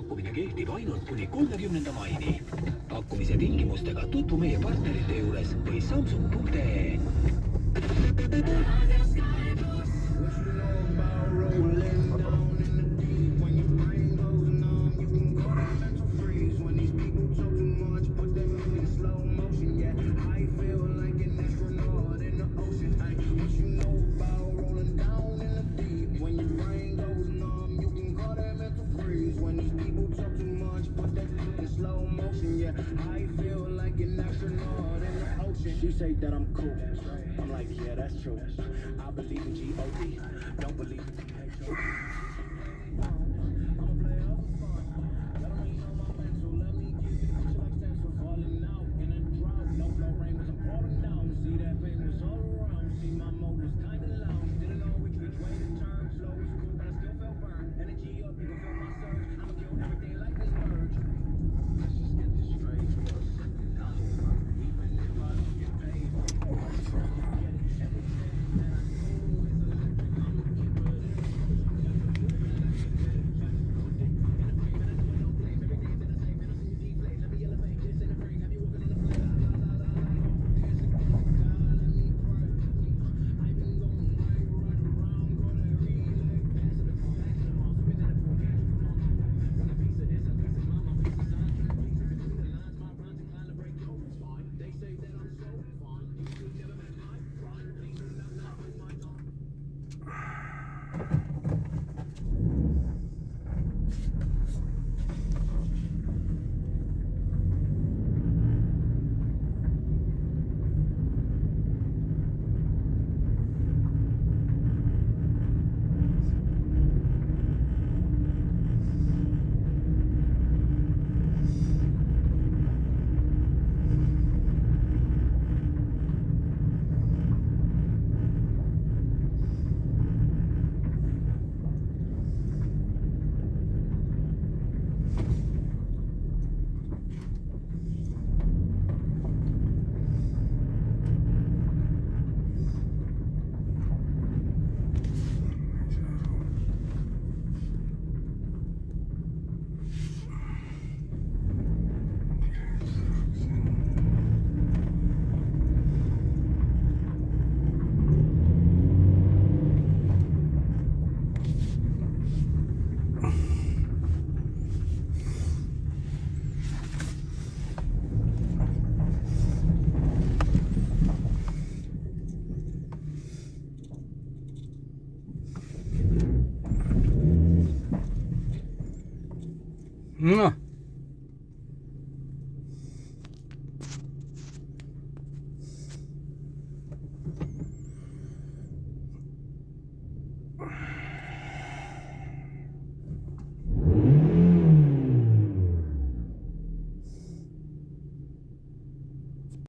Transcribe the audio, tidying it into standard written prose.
pakkumine kehtib ainult kuni 30. maini. Pakkumise tingimustega tutvu meie partnerite juures või Samsung.ee. She say that I'm cool. I'm like, yeah, that's true. I believe in G-O-D. Don't believe in P-H-O-D. I'm a player for fun. Let them lean on my mental. Let me give you the picture like stencil. Falling out in a drought. No flow rain was I'm pouring down. See that pain was all around. See my mode was kind of loud. Didn't know which way to turn. Flow was cool, but I still felt burned. Energy up, you can feel my surge. I'ma kill everything like this purge. Let's just get this straight first. Even if I don't get paid for it, get it. Everything that I do is electric. I'ma keep it in Noh.